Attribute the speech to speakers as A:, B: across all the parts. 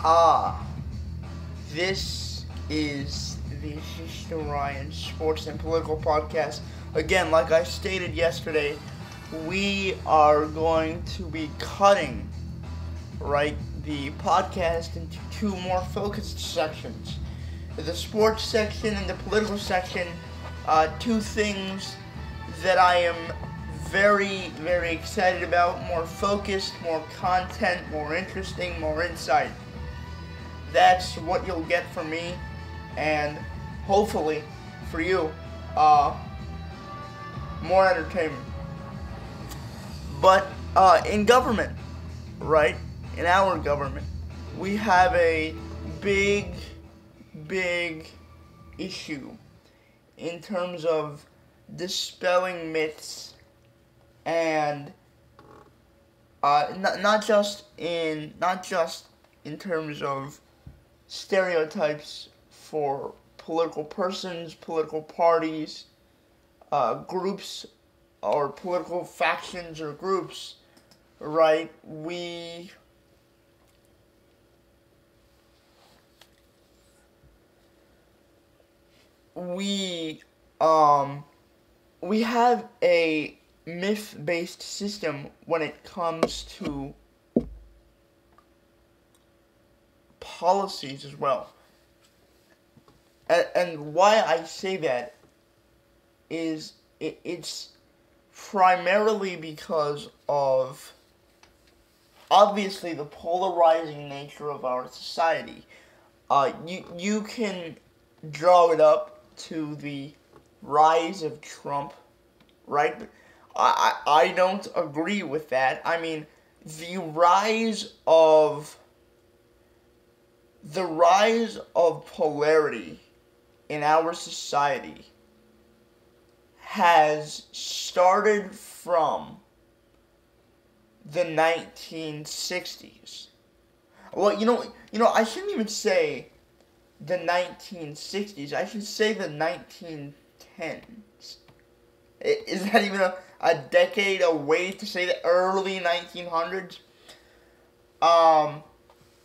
A: Ah, this is the Ashish and Ryan Sports and Political Podcast. Again, like I stated yesterday, we are going to be cutting, the podcast into two more focused sections. The sports section and the political section, two things that I am very, very excited about. More focused, more content, more interesting, more insight. That's what you'll get from me, and hopefully for you, more entertainment. But in government, in our government, we have a big, big issue in terms of dispelling myths and not just in terms of stereotypes for political persons, political parties, groups, or political factions or groups, right? We have a myth-based system when it comes to policies as well. And why I say that is it's primarily because of, obviously, the polarizing nature of our society. You can draw it up to the rise of Trump, right? But I don't agree with that. I mean, the rise of polarity in our society has started from the 1960s. Well, I shouldn't even say the 1960s. I should say the 1910s. Is that even a decade away to say the early 1900s?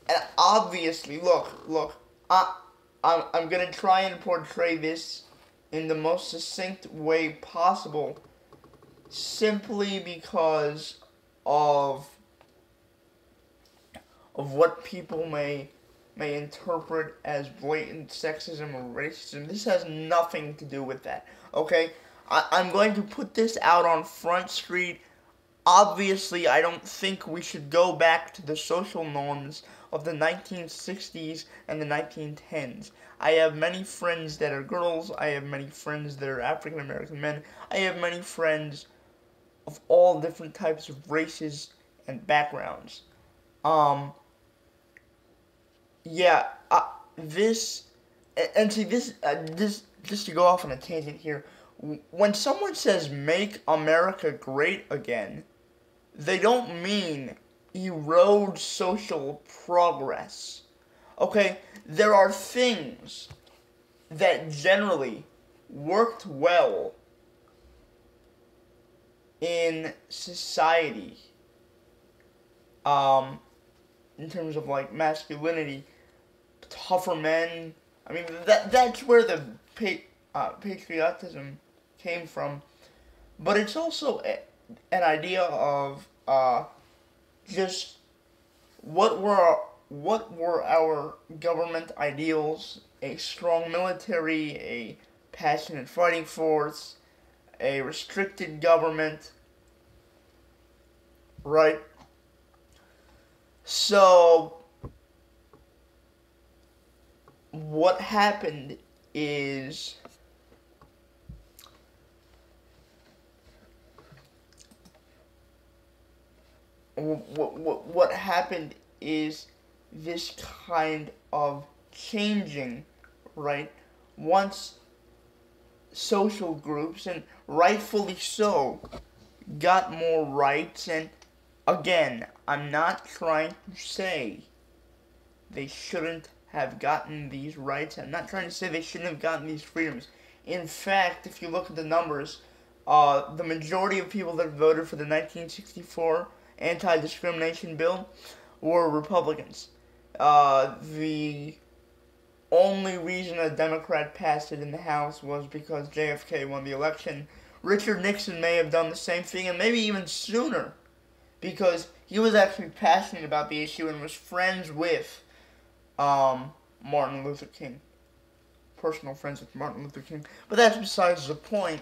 A: And obviously, look, I'm gonna try and portray this in the most succinct way possible, simply because of what people may interpret as blatant sexism or racism. This has nothing to do with that, okay? I'm going to put this out on Front Street. Obviously, I don't think we should go back to the social norms of the 1960s and the 1910s. I have many friends that are girls. I have many friends that are African American men. I have many friends of all different types of races and backgrounds. This, and see, this, just to go off on a tangent here, when someone says "make America great again," they don't mean erode social progress. Okay, there are things that generally worked well in society, in terms of masculinity, tougher men. I mean, that's where the patriotism came from, but it's also an idea of just what were our government ideals: a strong military, a passionate fighting force, a restricted government, right? So what happened is what happened is this kind of changing, right? Once social groups, and rightfully so, got more rights, and again, I'm not trying to say they shouldn't have gotten these rights. I'm not trying to say they shouldn't have gotten these freedoms. In fact, if you look at the numbers, the majority of people that voted for the 1964 anti-discrimination bill were Republicans. The only reason a Democrat passed it in the House was because JFK won the election. Richard Nixon may have done the same thing, and maybe even sooner, because he was actually passionate about the issue and was friends with Martin Luther King. Personal friends with Martin Luther King. But that's besides the point.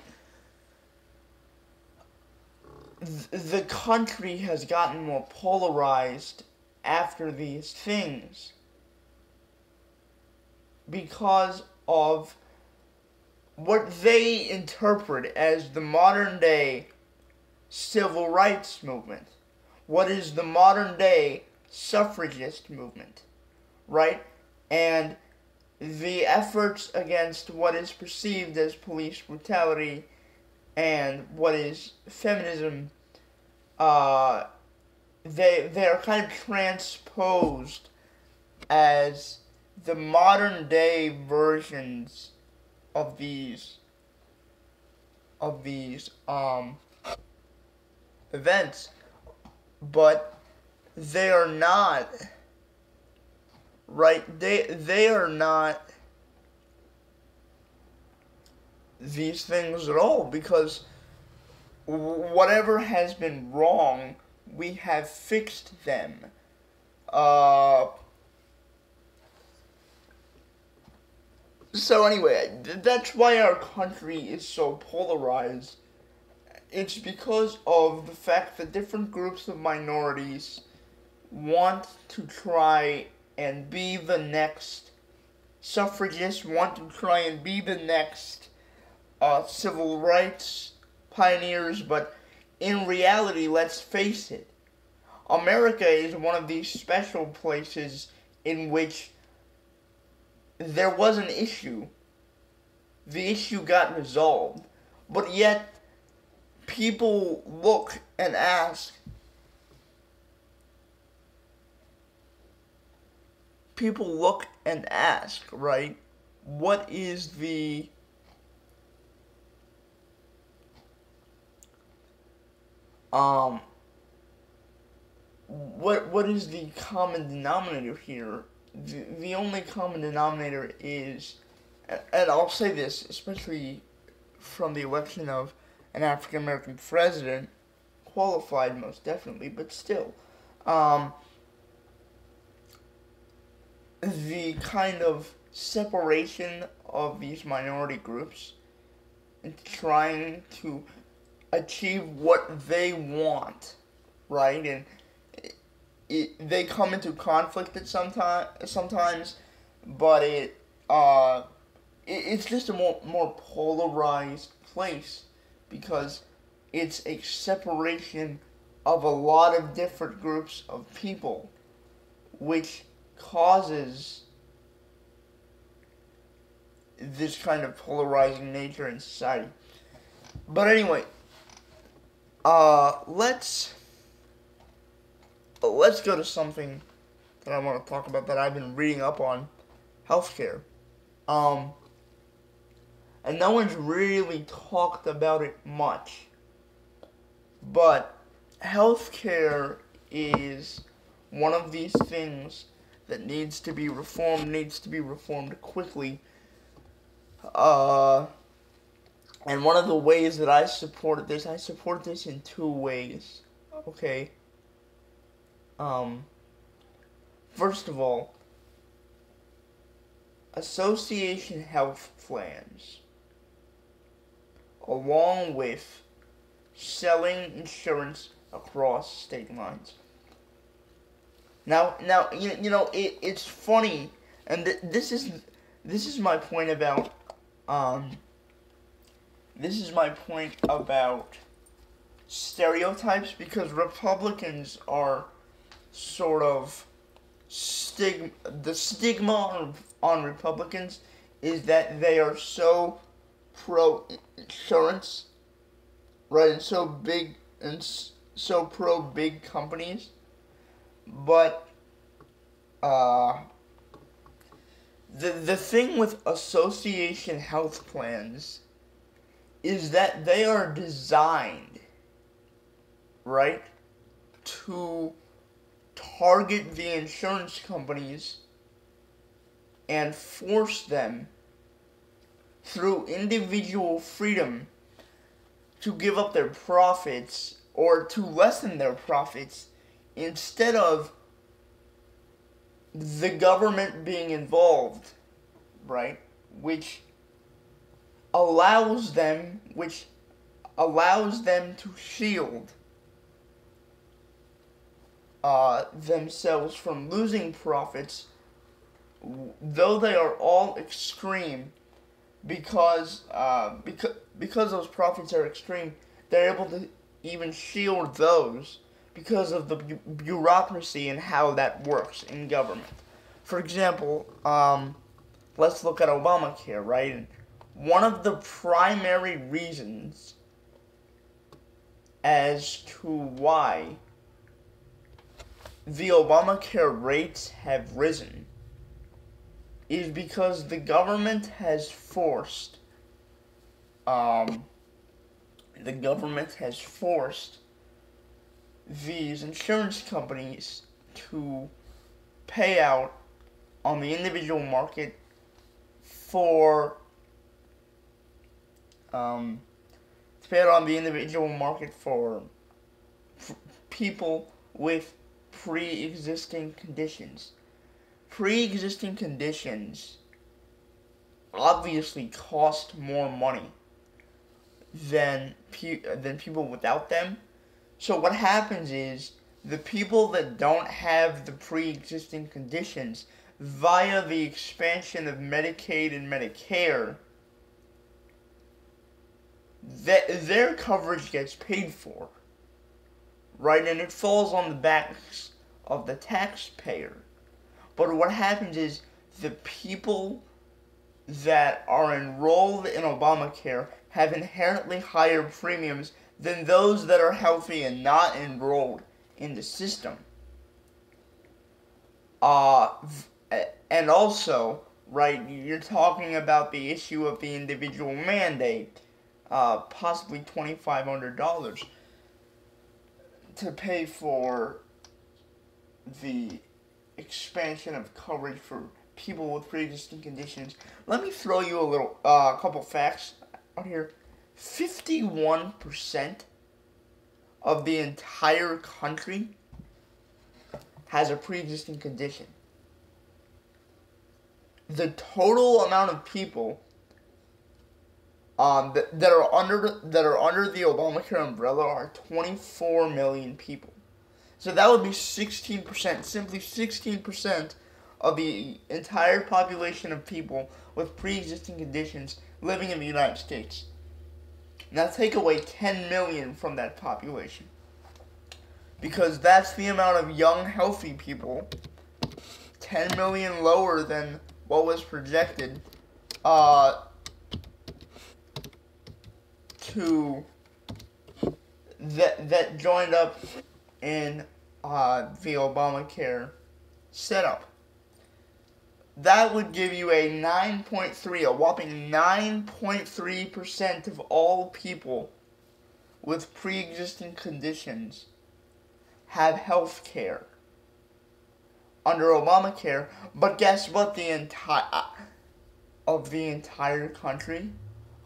A: The country has gotten more polarized after these things because of what they interpret as the modern day civil rights movement. What is the modern day suffragist movement, right? And the efforts against what is perceived as police brutality and what is feminism, they're kind of transposed as the modern day versions of these events, but they are not, right? They are not these things at all, because whatever has been wrong, we have fixed them. So anyway, that's why our country is so polarized. It's because of the fact that different groups of minorities want to try and be the next suffragists, want to try and be the next civil rights pioneers, but in reality, let's face it, America is one of these special places in which there was an issue. The issue got resolved, but yet people look and ask, right? What is the what is the common denominator here? The only common denominator is, and I'll say this, especially from the election of an African American president, qualified most definitely, but still, the kind of separation of these minority groups and trying to achieve what they want, right? And they come into conflict at sometimes, but it's just a more polarized place because it's a separation of a lot of different groups of people, which causes this kind of polarizing nature in society. But anyway, let's go to something that I want to talk about that I've been reading up on, healthcare. And no one's really talked about it much, but healthcare is one of these things that needs to be reformed quickly. And one of the ways that I support this in two ways. Okay. First of all, association health plans, along with selling insurance across state lines. Now, it's funny, and this is my point about stereotypes, because Republicans are sort of the stigma on Republicans is that they are so pro insurance, right, and so big and so pro big companies, but the thing with association health plans is that they are designed, right, to target the insurance companies and force them through individual freedom to give up their profits or to lessen their profits instead of the government being involved, right? Which allows them to shield themselves from losing profits, though they are all extreme, because those profits are extreme. They're able to even shield those because of the bureaucracy and how that works in government. For example, let's look at Obamacare, right? And one of the primary reasons as to why the Obamacare rates have risen is because the government has forced these insurance companies to pay out on the individual market for people with pre-existing conditions. Pre-existing conditions obviously cost more money than people without them. So what happens is the people that don't have the pre-existing conditions, via the expansion of Medicaid and Medicare, their coverage gets paid for, right? And it falls on the backs of the taxpayer. But what happens is the people that are enrolled in Obamacare have inherently higher premiums than those that are healthy and not enrolled in the system. And also, right, you're talking about the issue of the individual mandate, possibly $2,500 to pay for the expansion of coverage for people with pre-existing conditions. Let me throw you a couple facts out here. 51% of the entire country has a pre-existing condition. The total amount of people that are under the Obamacare umbrella are 24 million people. So that would be 16%, simply 16% of the entire population of people with pre-existing conditions living in the United States. Now take away 10 million from that population, because that's the amount of young, healthy people, 10 million lower than what was projected, that joined up in the Obamacare setup. That would give you a whopping 9.3% of all people with pre-existing conditions have health care under Obamacare. But guess what? The entire country,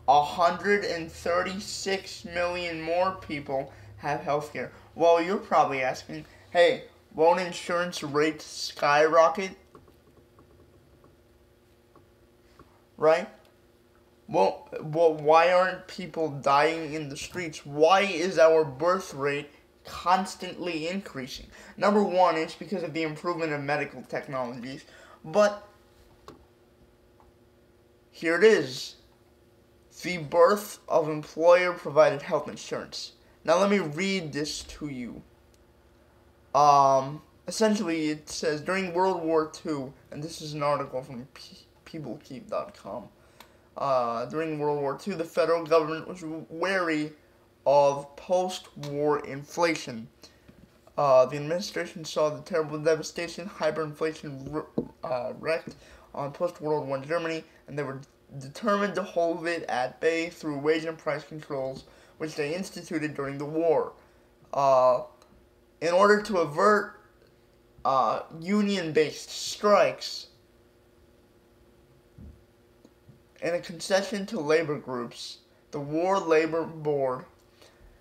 A: 136 million more people have health care. Well, you're probably asking, hey, won't insurance rates skyrocket? Right? Well, why aren't people dying in the streets? Why is our birth rate constantly increasing? Number one, it's because of the improvement of medical technologies. But here it is. The birth of employer-provided health insurance. Now let me read this to you. Essentially it says, during World War II, and this is an article from peoplekeep.com. During World War II, the federal government was wary of post-war inflation. The administration saw the terrible devastation hyperinflation wreaked on post-World War Germany, and they were determined to hold it at bay through wage and price controls, which they instituted during the war. In order to avert union-based strikes, in a concession to labor groups, the War Labor Board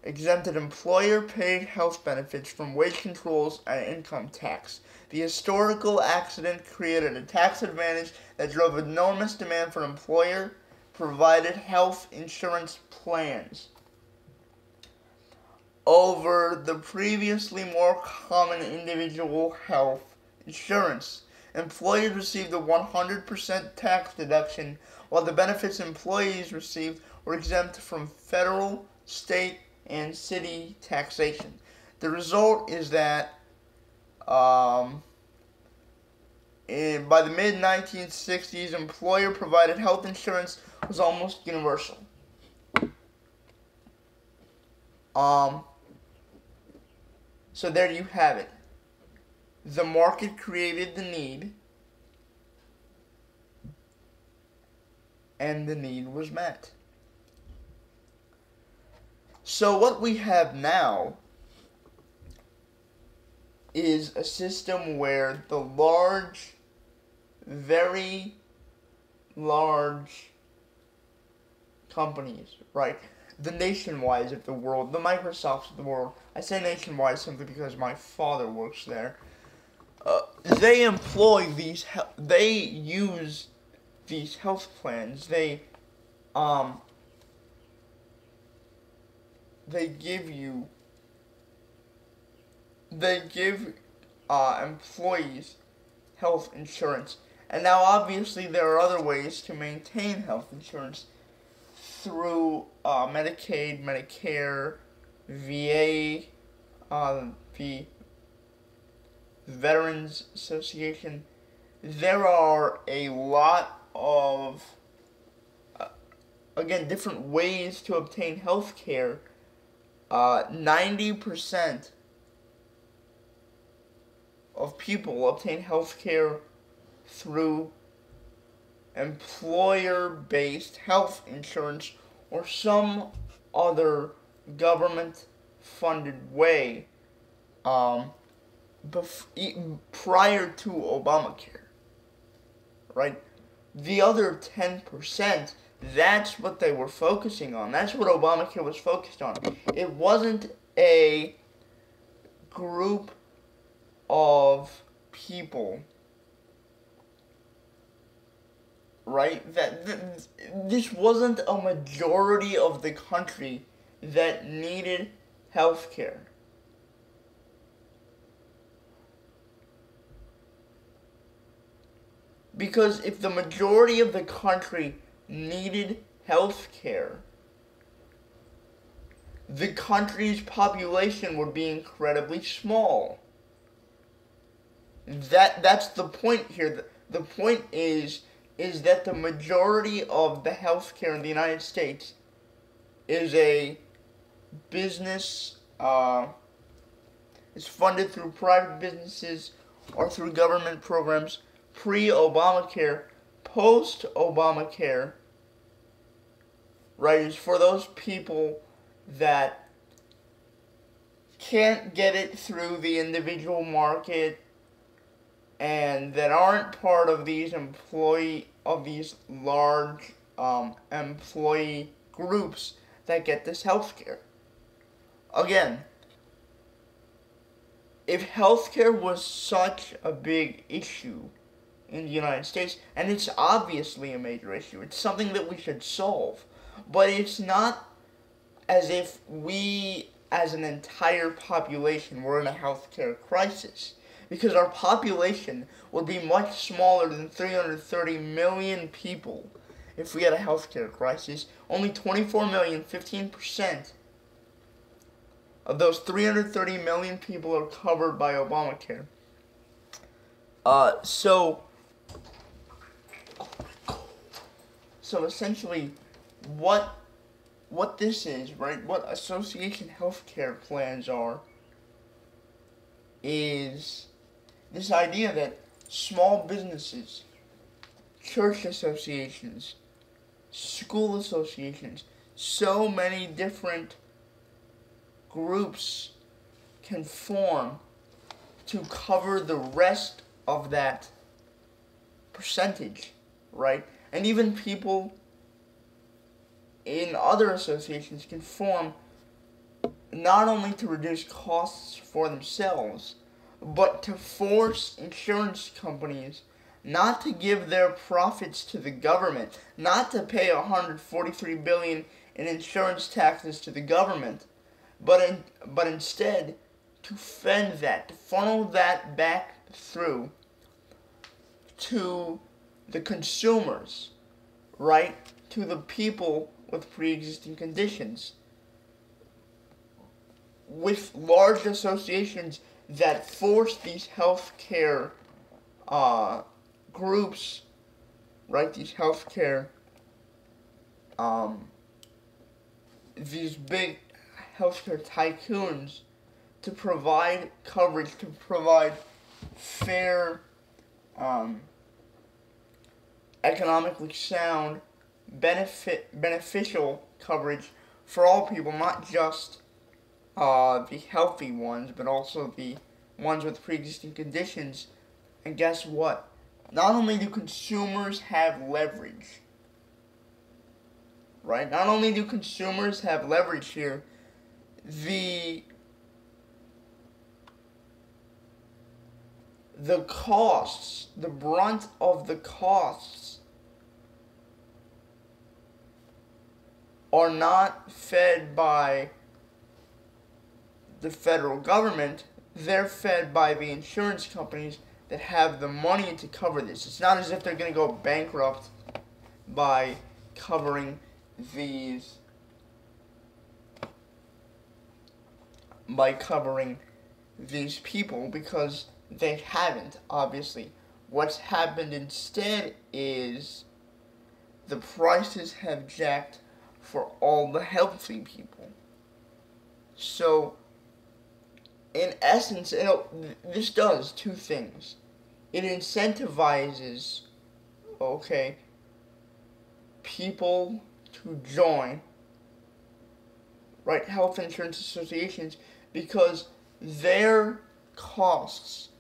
A: exempted employer-paid health benefits from wage controls and income tax. The historical accident created a tax advantage that drove enormous demand for employer-provided health insurance plans over the previously more common individual health insurance. Employers received a 100% tax deduction, while the benefits employees received were exempt from federal, state, and city taxation. The result is that by the mid-1960s, employer-provided health insurance was almost universal. So there you have it. The market created the need, and the need was met. So what we have now is a system where the large, very large companies, right? The Nationwides of the world, the Microsofts of the world. I say Nationwide simply because my father works there. They employ they use these health plans. They give employees health insurance. And now obviously there are other ways to maintain health insurance through Medicaid, Medicare, VA, the Veterans Association. There are a lot of, again, different ways to obtain health care. 90% of people obtain health care through employer-based health insurance or some other government-funded way prior to Obamacare, right? The other 10%, that's what they were focusing on. That's what Obamacare was focused on. It wasn't a group of people, right? This wasn't a majority of the country that needed health care. Because if the majority of the country needed health care, the country's population would be incredibly small. That's the point here. The point is that the majority of the health care in the United States is a business, is funded through private businesses or through government programs. Pre-Obamacare, post-Obamacare, right, is for those people that can't get it through the individual market and that aren't part of these large employee groups that get this health care. Again, if healthcare was such a big issue in the United States, and it's obviously a major issue, it's something that we should solve, but it's not as if we, as an entire population, were in a healthcare crisis, because our population would be much smaller than 330 million people if we had a healthcare crisis. Only 24 million, 15% of those 330 million people are covered by Obamacare. So essentially, what this is, right, what association healthcare plans are, is this idea that small businesses, church associations, school associations, so many different groups can form to cover the rest of that percentage, right? And even people in other associations can form not only to reduce costs for themselves, but to force insurance companies not to give their profits to the government, not to pay $143 billion in insurance taxes to the government, but instead to fend that, to funnel that back through to the consumers, right? To the people with pre-existing conditions. With large associations that force these healthcare groups, right? These healthcare, these big healthcare tycoons to provide coverage, to provide fair, economically sound, beneficial coverage for all people, not just the healthy ones, but also the ones with pre-existing conditions. And guess what? Not only do consumers have leverage, right? Not only do consumers have leverage here, the costs, the brunt of the costs are not fed by the federal government, they're fed by the insurance companies that have the money to cover this. It's not as if they're going to go bankrupt by covering these, people, because they haven't, obviously. What's happened instead is the prices have jacked for all the healthy people. So, in essence, this does two things. It incentivizes, people to join, right, health insurance associations, because their costs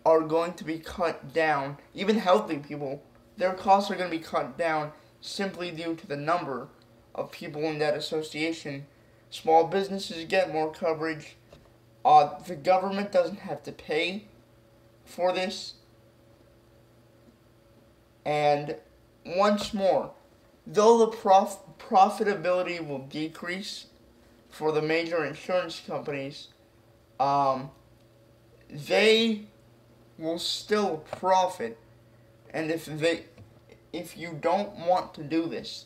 A: are going to be cut down. Even healthy people, their costs are going to be cut down simply due to the number of people in that association. Small businesses get more coverage. The government doesn't have to pay for this. And once more, though the profitability will decrease for the major insurance companies, they will still profit. And if you don't want to do this,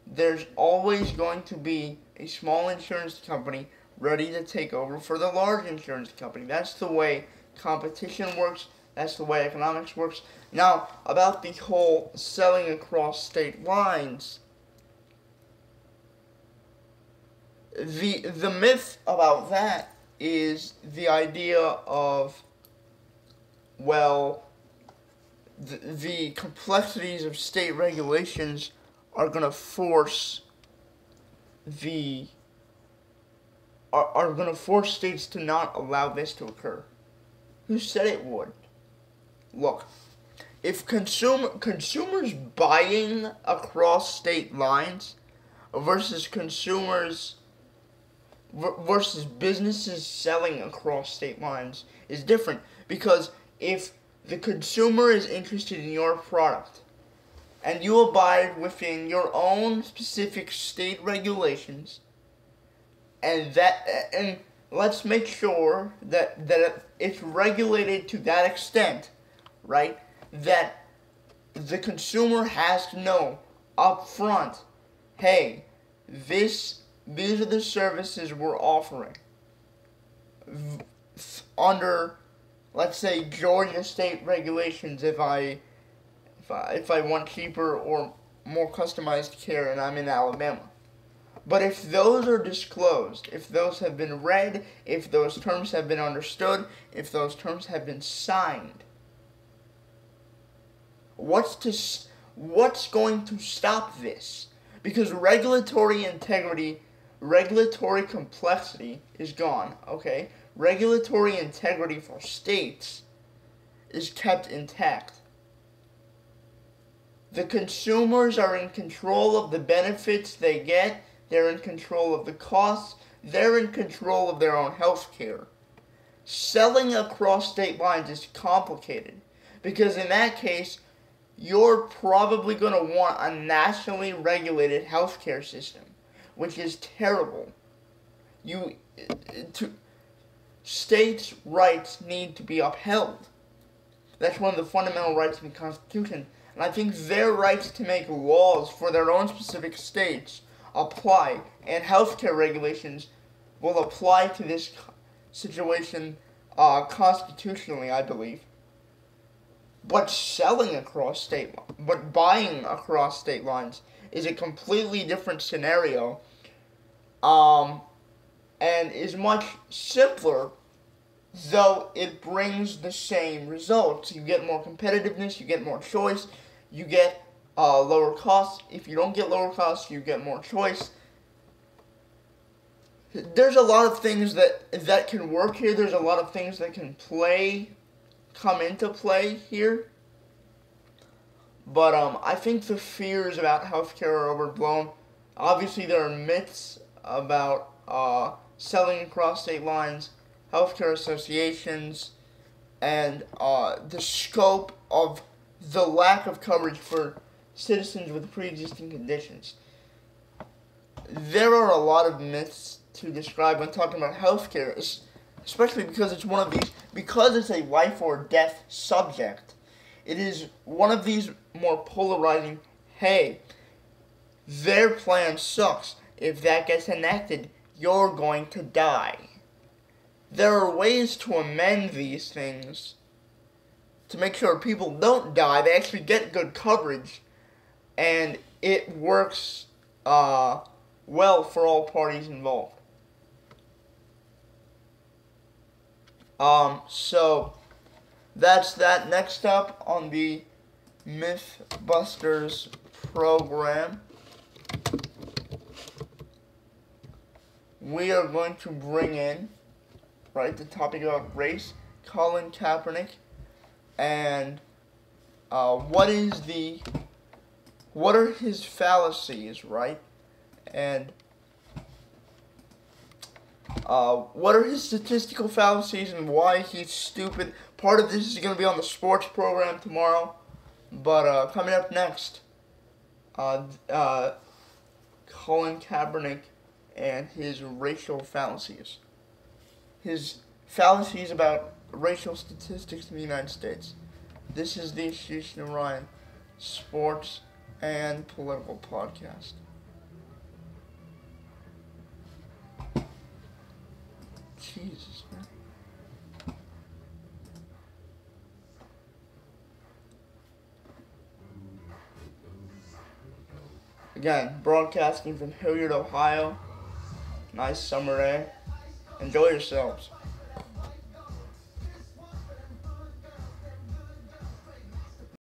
A: there's always going to be a small insurance company ready to take over for the large insurance company. That's the way competition works. That's the way economics works. Now, about the whole selling across state lines, the myth about that is the idea of, the complexities of state regulations are going to force states to not allow this to occur. Who said it would? Look, if consumers buying across state lines versus businesses selling across state lines is different, because if the consumer is interested in your product and you abide within your own specific state regulations, and let's make sure that it's regulated to that extent, right? That the consumer has to know up front, hey, these are the services we're offering under, let's say, Georgia state regulations. If I want cheaper or more customized care and I'm in Alabama. But if those are disclosed, if those have been read, if those terms have been understood, if those terms have been signed, what's going to stop this? Because regulatory integrity, regulatory complexity is gone, okay? regulatory integrity for states is kept intact. The consumers are in control of the benefits they get, they're in control of the costs, they're in control of their own health care. Selling across state lines is complicated because in that case, you're probably going to want a nationally regulated healthcare system, which is terrible. States' rights need to be upheld. That's one of the fundamental rights in the Constitution. And I think their rights to make laws for their own specific states apply, and healthcare regulations will apply to this situation constitutionally, I believe. But buying across state lines is a completely different scenario, and is much simpler, though it brings the same results. You get more competitiveness, you get more choice, you get lower costs. If you don't get lower costs, you get more choice. There's a lot of things that can work here. There's a lot of things that can come into play here. But I think the fears about healthcare are overblown. Obviously, there are myths about selling across state lines, healthcare associations, and the scope of the lack of coverage for citizens with pre-existing conditions. There are a lot of myths to describe when talking about healthcare, especially because it's a life or death subject. It is one of these more polarizing, hey, their plan sucks. If that gets enacted, you're going to die. There are ways to amend these things to make sure people don't die. They actually get good coverage, and it works well for all parties involved. So that's that. Next up on the Mythbusters program, we are going to bring in, the topic about race, Colin Kaepernick, and what are his fallacies, right? And what are his statistical fallacies and why he's stupid? Part of this is going to be on the sports program tomorrow. But coming up next, Colin Kaepernick and his racial fallacies. His fallacies about racial statistics in the United States. This is the Ashish and Ryan Sports and Political Podcast. Jesus, man. Again, broadcasting from Hilliard, Ohio. Nice summer day. Enjoy yourselves.